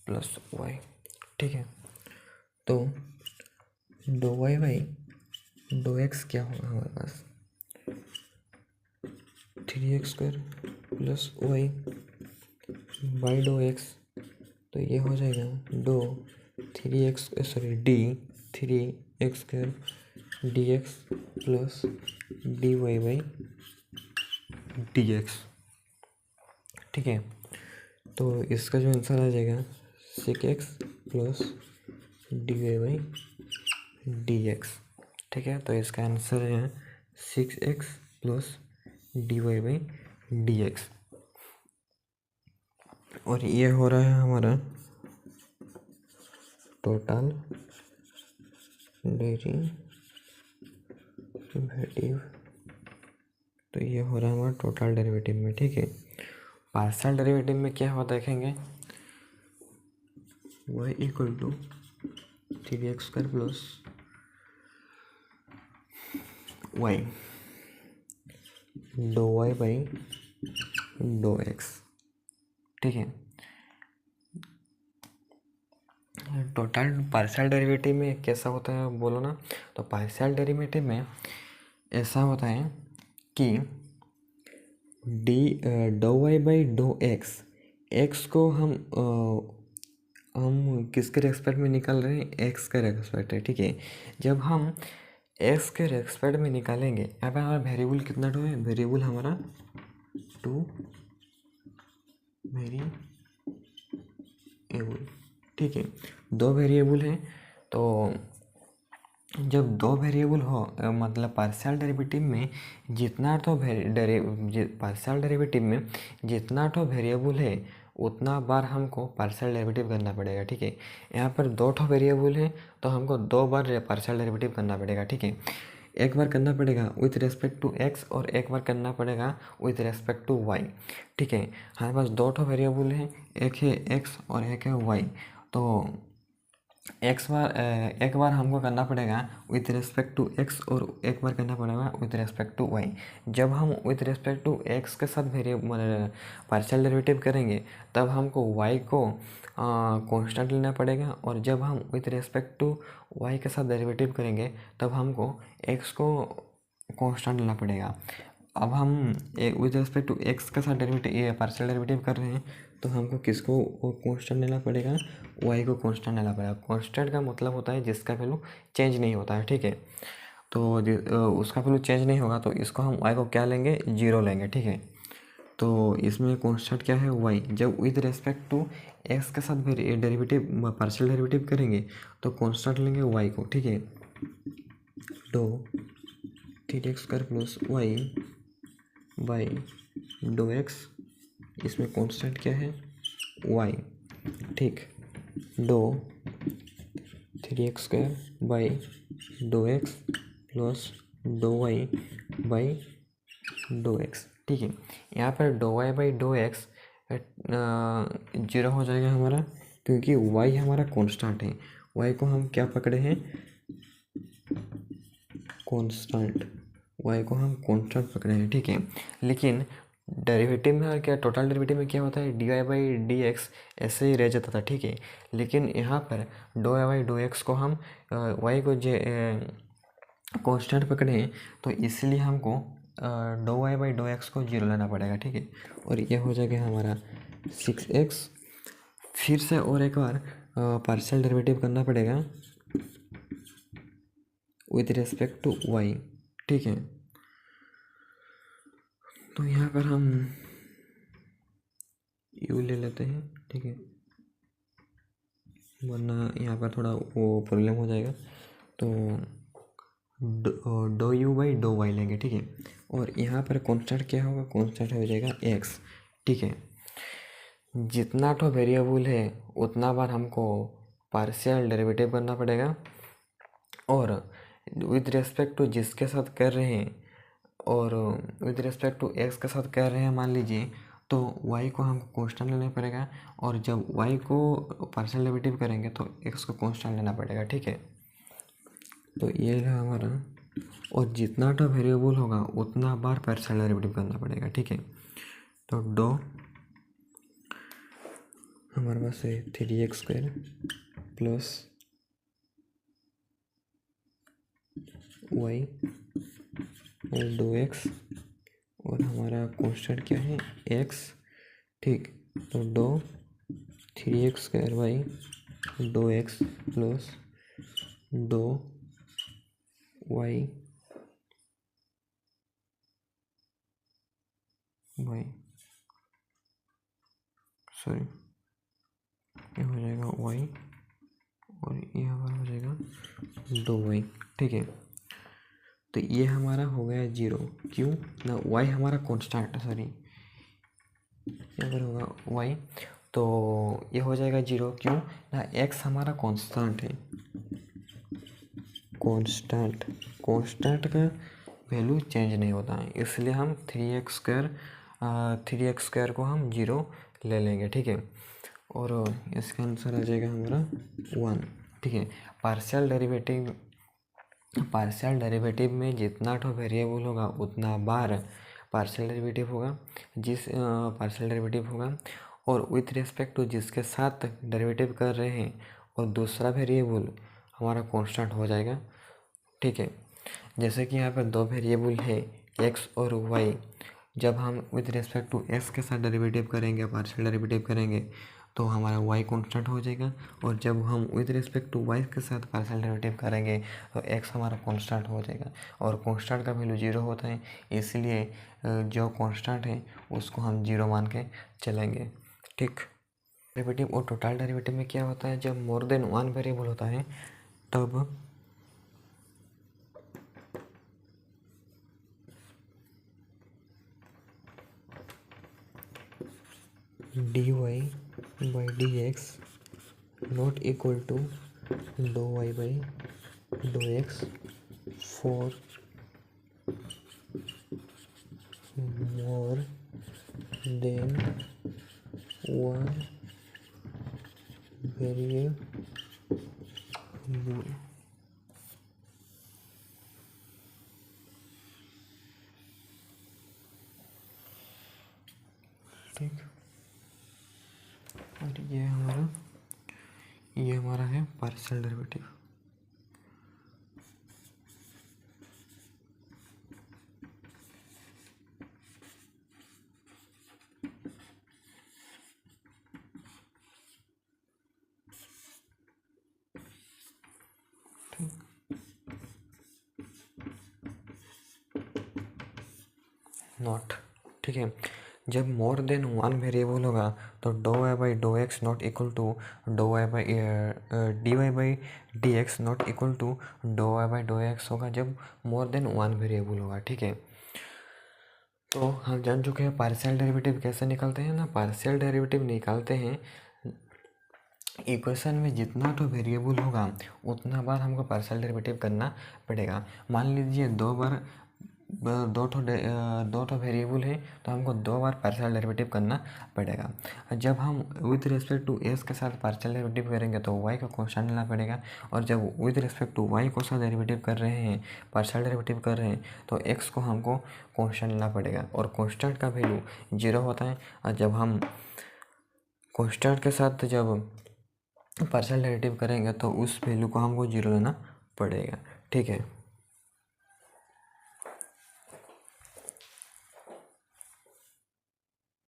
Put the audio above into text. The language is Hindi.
Plus Y. ठीक है, तो do Y by do X क्या होगा हमारे पास, 3x² plus Y by do X. तो ये हो जाएगा do 3x² dx plus dy by dx। ठीक है, तो इसका जो आंसर आ जाएगा 6x plus dy by dx। ठीक है, तो इसका आंसर है 6x plus dy by dx। और ये हो रहा है हमारा टोटल डेरिवेटिव। तो ये हो रहा है हमारा टोटल डेरिवेटिव में। ठीक है, पार्शियल डेरिवेटिव में क्या होता है देखेंगे, y equal to 3x² plus Y do Y by do X. ठीक है, टोटल पार्शियल डेरिवेटिव में कैसा होता है बोलो ना। तो पार्शियल डेरिवेटिव में ऐसा होता है कि do Y by do X, X को हम किसके रेस्पेक्ट में निकाल रहे हैं, एक्स के रेस्पेक्ट है। ठीक है, जब हम एक्स के रेस्पेक्ट में निकालेंगे, यहाँ पे हमारा वेरिएबल कितना टू है, वेरिएबल हमारा 2 वेरिएबल। ठीक है, 2 वेरिएबल हैं। तो जब 2 वेरिएबल हो मतलब पार्शियल डेरिवेटिव में जितना तो पार्शियल डेरिवेटिव में जितना तो वेरिएबल है उतना बार हमको पार्शियल डेरिवेटिव करना पड़ेगा। ठीक है, यहाँ पर 2 ठो वेरिएबल है तो हमको 2 बार पार्शियल डेरिवेटिव करना पड़ेगा। ठीक है, एक बार करना पड़ेगा विथ रेस्पेक्ट टू एक्स और एक बार करना पड़ेगा विथ रेस्पेक्ट टू वाई। ठीक है, हमारे पास 2 ठो वेरिएबल है, एक है एक्स और एक है वाई। तो एक बार हमको करना पड़ेगा विथ रेस्पेक्ट टू एक्स और एक बार करना पड़ेगा विथ रेस्पेक्ट टू वाई। जब हम विथ रेस्पेक्ट टू एक्स के साथ वेरिएबल पार्शियल डेरिवेटिव करेंगे तब हमको वाई को कांस्टेंट लेना पड़ेगा, और जब हम विथ रेस्पेक्ट टू वाई के साथ डेरिवेटिव करेंगे तब हमको एक्स को कांस्टेंट लेना पड़ेगा। अब हम विथ रेस्पेक्ट टू एक्स के साथ डेरिवेटिव पार्शियल डेरिवेटिव कर रहे हैं तो हमको किसको कांस्टेंट लेना पड़ेगा, वाई को कांस्टेंट लेना पड़ेगा। कांस्टेंट का मतलब होता है जिसका वैल्यू चेंज नहीं होता है। ठीक है, तो उसका वैल्यू चेंज नहीं होगा तो इसको हम वाई को क्या लेंगे, 0 लेंगे। ठीक है, तो इसमें कांस्टेंट क्या है, वाई। जब विथ रेस्पेक्ट टू एक्स के साथ डेरिवेटिव पार्शियल डेरिवेटिव करेंगे तो कांस्टेंट लेंगे वाई को। ठीक है, तो 3x² plus Y by do X, इसमें कांस्टेंट क्या है, वाई। ठीक, do 3x² by do X plus do Y by do X. ठीक है, यहाँ पर do Y by do X 0 हो जाएगा हमारा, क्योंकि वाई हमारा कांस्टेंट है। वाई को हम क्या पकड़े हैं, कांस्टेंट। वाई को हम कांस्टेंट पकड़े हैं। ठीक है, लेकिन डेरिवेटिव में क्या, टोटल डेरिवेटिव में क्या होता है, D Y by D X ऐसे ही रह जाता था। ठीक है, लेकिन यहाँ पर do Y by do X को हम वाई को कांस्टेंट पकड़े हैं तो इसलिए हमको do Y by do X को 0 लेना पड़ेगा। ठीक है, और ये हो जाएगा हमारा 6x। फिर से और एक बार पार्शियल डेरिवेटिव करना पड़ेगा विथ रेस्पेक्ट टू वाई। ठीक है, तो यहाँ पर हम यू ले लेते हैं। ठीक है, वरना यहाँ पर थोड़ा वो प्रॉब्लम हो जाएगा। तो do U by do Y लेंगे। ठीक है, और यहाँ पर कांस्टेंट क्या होगा, कांस्टेंट हो जाएगा एक्स। ठीक है, जितना तो वेरिएबल है उतना बार हमको पार्शियल डेरिवेटिव करना पड़ेगा, और विथ रेस्पेक्ट टू जिसके साथ कर रहे हैं और विथ रेस्पेक्ट टू एक्स के साथ कर रहे हैं मान लीजिए, तो y को हमको कांस्टेंट लेना पड़ेगा, और जब y को पार्शियल डेरिवेटिव करेंगे तो x को कांस्टेंट लेना पड़ेगा। ठीक है, तो ये है हमारा, और जितना तो वेरिएबल होगा उतना बार पार्शियल डेरिवेटिव करना पड़ेगा। ठीक है, तो डो हमारे पास है 3x² प्लस y और 2x और हमारा कांस्टेंट क्या है x। ठीक, तो 3x² by 2x plus 2y by sorry ये हो जाएगा y और ये हमारा हो जाएगा 2y। ठीक है, तो ये हमारा हो गया 0। क्यों ना, y हमारा कांस्टेंट, सॉरी यहाँ पर होगा y, तो ये हो जाएगा 0। क्यों ना, x हमारा कांस्टेंट है। कांस्टेंट का वैल्यू चेंज नहीं होता है, इसलिए हम 3x² को हम 0 ले लेंगे। ठीक है, और इसका आंसर आ जाएगा हमारा 1। ठीक है, पार्शियल डेरिवेटिव में जितना तो वेरिएबल होगा उतना बार पार्शियल डेरिवेटिव होगा, पार्शियल डेरिवेटिव होगा, और विथ रिस्पेक्ट टू जिसके साथ डेरिवेटिव कर रहे हैं और दूसरा वेरिएबल हमारा कांस्टेंट हो जाएगा। ठीक है, जैसे कि यहाँ पर दो वेरिएबल है x और y, जब हम विथ रिस्पेक्ट टू x के साथ डेरिवेटिव करेंगे, पार्शियल डेरिवेटिव करेंगे, तो हमारा y कांस्टेंट हो जाएगा, और जब हम विथ रिस्पेक्ट टू y के साथ पार्शियल डेरिवेटिव करेंगे तो x हमारा कांस्टेंट हो जाएगा, और कांस्टेंट का वैल्यू 0 होता है, इसलिए जो कांस्टेंट है उसको हम 0 मान के चलेंगे। ठीक, डेरिवेटिव और टोटल डेरिवेटिव में क्या होता है, जब मोर देन वन वेरिएबल होता है तब dy by dx not equal to dou y by dou x for more than one variable। ठीक, और ये हमारा है पार्शियल डेरिवेटिव। नॉट, ठीक है, जब मोर देन वन वेरिएबल होगा तो do Y by do X not equal to do Y by D Y by D X not equal to do Y by do X होगा जब मोर देन वन वेरिएबल होगा। ठीक है, तो हम जान चुके हैं पार्शियल डेरिवेटिव कैसे निकालते हैं ना। पार्शियल डेरिवेटिव निकालते हैं, इक्वेशन में जितना तो वेरिएबल होगा उतना बार हमको पार्शियल डेरिवेटिव करना पड़ेगा। मान लीजिए दो तो वेरिएबल है तो हमको 2 बार पार्शियल डेरिवेटिव करना पड़ेगा। जब हम विथ रिस्पेक्ट टू एस के साथ पार्शियल डेरिवेटिव करेंगे तो वाई का कांस्टेंट लेना पड़ेगा, और जब विथ रिस्पेक्ट टू वाई को साथ डेरिवेटिव कर रहे हैं, पार्शियल डेरिवेटिव कर रहे हैं, तो एक्स को हमको कांस्टेंट लेना पड़ेगा, और कांस्टेंट का वैल्यू 0 होता है। और जब हम कांस्टेंट के साथ जब पार्शियल डेरिवेटिव करेंगे तो उस वैल्यू को हमको 0 लेना पड़ेगा। ठीक है।